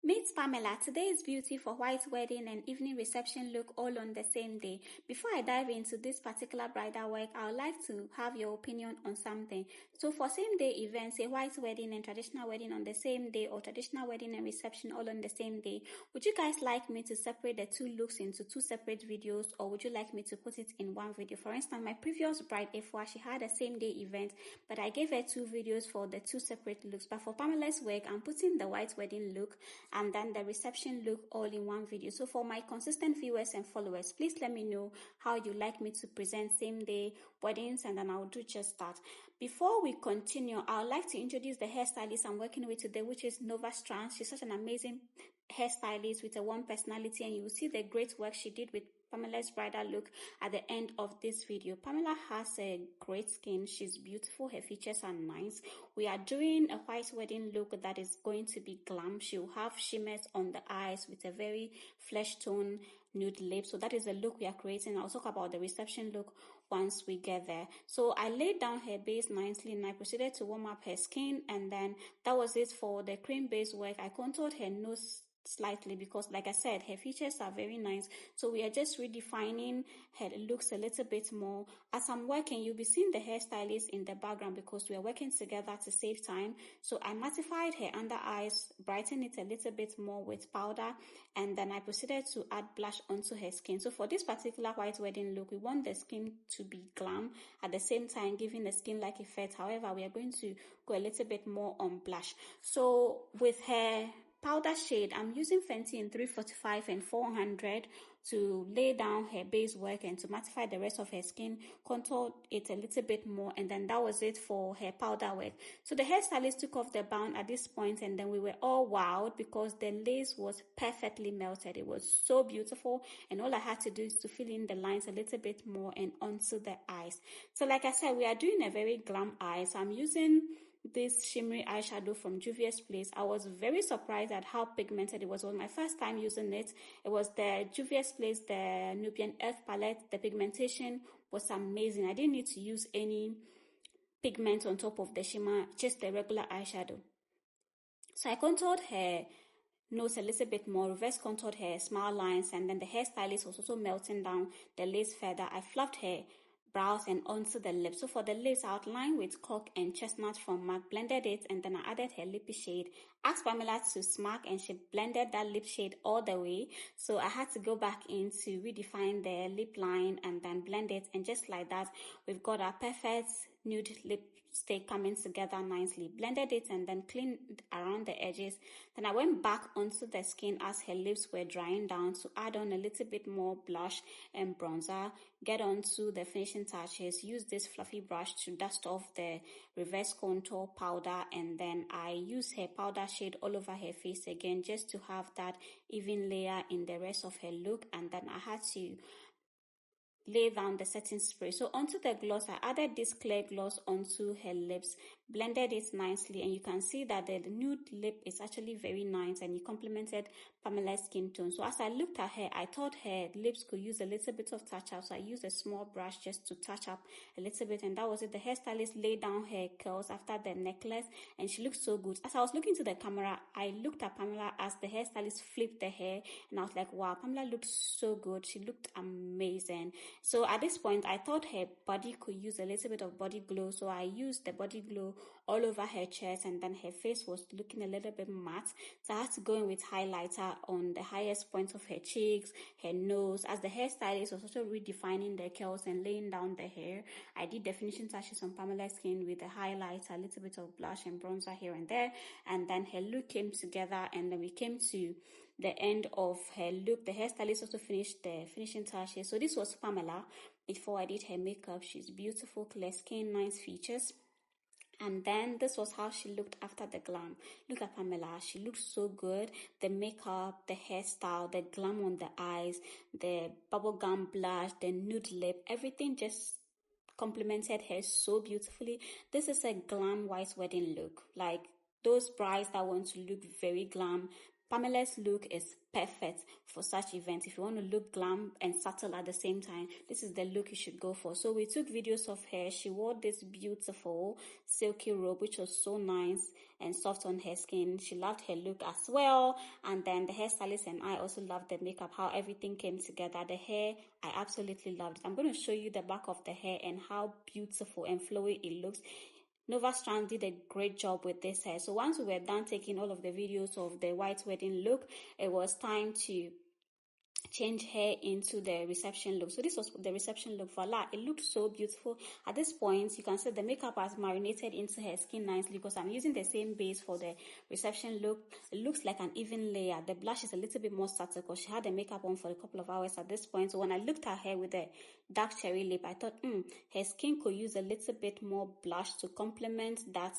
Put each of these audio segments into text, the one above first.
Meet Pamela. Today is beauty for white wedding and evening reception look all on the same day. Before I dive into this particular bridal work, I would like to have your opinion on something. So for same day events, a white wedding and traditional wedding on the same day, or traditional wedding and reception all on the same day, would you guys like me to separate the two looks into two separate videos, or would you like me to put it in one video? For instance, my previous bride, Efwa, she had a same day event, but I gave her two videos for the two separate looks. But for Pamela's work, I'm putting the white wedding look and then the reception look all in one video. So for my consistent viewers and followers, please let me know how you like me to present same day weddings, and then I'll do just that. Before we continue, I would like to introduce the hairstylist I'm working with today, which is Nova Strands. She's such an amazing hairstylist with a warm personality, and you will see the great work she did with Pamela's bridal look at the end of this video. Pamela has a great skin. She's beautiful. Her features are nice. We are doing a white wedding look that is going to be glam. She'll have shimmers on the eyes with a very flesh tone nude lip. So that is the look we are creating. I'll talk about the reception look once we get there. So I laid down her base nicely and I proceeded to warm up her skin, and then that was it for the cream base work. I contoured her nose slightly because, like I said, her features are very nice, so we are just redefining her looks a little bit more. As I'm working, you'll be seeing the hairstylist in the background because we are working together to save time. So I mattified her under eyes, brightened it a little bit more with powder, and then I proceeded to add blush onto her skin. So for this particular white wedding look, we want the skin to be glam at the same time giving the skin like effect. However, we are going to go a little bit more on blush. So with her powder shade, I'm using Fenty in 345 and 400 to lay down her base work and to mattify the rest of her skin, contour it a little bit more, and then that was it for her powder work. So the hairstylist took off the band at this point, and then we were all wowed because the lace was perfectly melted. It was so beautiful, and all I had to do is to fill in the lines a little bit more and onto the eyes. So like I said, we are doing a very glam eye, so I'm using this shimmery eyeshadow from Juvia's Place. I was very surprised at how pigmented it was. It was my first time using it. It was the Juvia's Place, the Nubian Earth palette. The pigmentation was amazing. I didn't need to use any pigment on top of the shimmer, just the regular eyeshadow. So I contoured her nose a little bit more, reverse contoured her smile lines, and then the hairstylist was also melting down the lace feather. I fluffed her brows and onto the lips. So for the lips, I outlined with Cock and Chestnut from MAC, blended it, and then I added her lippy shade. Asked Pamela to smack, and she blended that lip shade all the way. So I had to go back in to redefine the lip line and then blend it, and just like that, we've got our perfect nude lipstick coming together nicely. Blended it and then cleaned around the edges. Then I went back onto the skin as her lips were drying down to add on a little bit more blush and bronzer. Get onto the finishing touches. Use this fluffy brush to dust off the reverse contour powder, and then I use her powder shade all over her face again just to have that even layer in the rest of her look. And then I had to lay down the setting spray. So onto the gloss, I added this clear gloss onto her lips, blended it nicely, and you can see that the nude lip is actually very nice and it complemented Pamela's skin tone. So as I looked at her, I thought her lips could use a little bit of touch up, so I used a small brush just to touch up a little bit, and that was it. The hairstylist laid down her curls after the necklace, and she looked so good. As I was looking to the camera, I looked at Pamela as the hairstylist flipped the hair, and I was like, wow, Pamela looked so good. She looked amazing. So at this point, I thought her body could use a little bit of body glow, so I used the body glow all over her chest, and then her face was looking a little bit matte, so I had to go in with highlighter on the highest points of her cheeks, her nose. As the hairstylist was also redefining the curls and laying down the hair, I did the finishing touches on Pamela's skin with the highlighter, a little bit of blush and bronzer here and there, and then her look came together, and then we came to the end of her look. The hairstylist also finished the finishing touches. So this was Pamela before I did her makeup. She's beautiful, clear skin, nice features. And then this was how she looked after the glam. Look at Pamela. She looked so good. The makeup, the hairstyle, the glam on the eyes, the bubblegum blush, the nude lip, everything just complemented her so beautifully. This is a glam white wedding look. Like those brides that want to look very glam, Pamela's look is perfect for such events. If you want to look glam and subtle at the same time, this is the look you should go for. So we took videos of her. She wore this beautiful silky robe, which was so nice and soft on her skin. She loved her look as well. And then the hairstylist and I also loved the makeup, how everything came together. The hair, I absolutely loved it. I'm going to show you the back of the hair and how beautiful and flowy it looks. Nova Strand did a great job with this hair. So once we were done taking all of the videos of the white wedding look, it was time to change hair into the reception look. So this was the reception look. Voila, it looked so beautiful. At this point, you can see the makeup has marinated into her skin nicely because I'm using the same base for the reception look. It looks like an even layer. The blush is a little bit more subtle because she had the makeup on for a couple of hours at this point. So when I looked at her with the dark cherry lip, I thought, her skin could use a little bit more blush to complement that,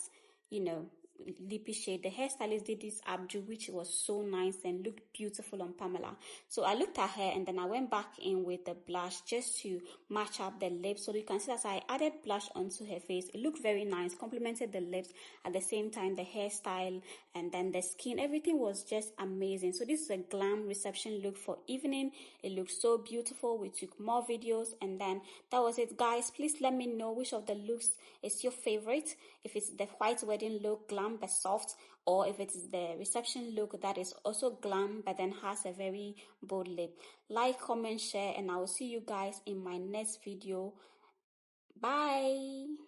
lippy shade. The hairstylist did this updo, which was so nice and looked beautiful on Pamela. So I looked at her and then I went back in with the blush just to match up the lips. So you can see that I added blush onto her face. It looked very nice, complemented the lips at the same time, the hairstyle and then the skin. Everything was just amazing. So this is a glam reception look for evening. It looks so beautiful. We took more videos and then that was it, guys. Please let me know which of the looks is your favorite. If it's the white wedding look, glam but soft, or if it's the reception look that is also glam but then has a very bold lip. Like, comment, share, and I will see you guys in my next video. Bye.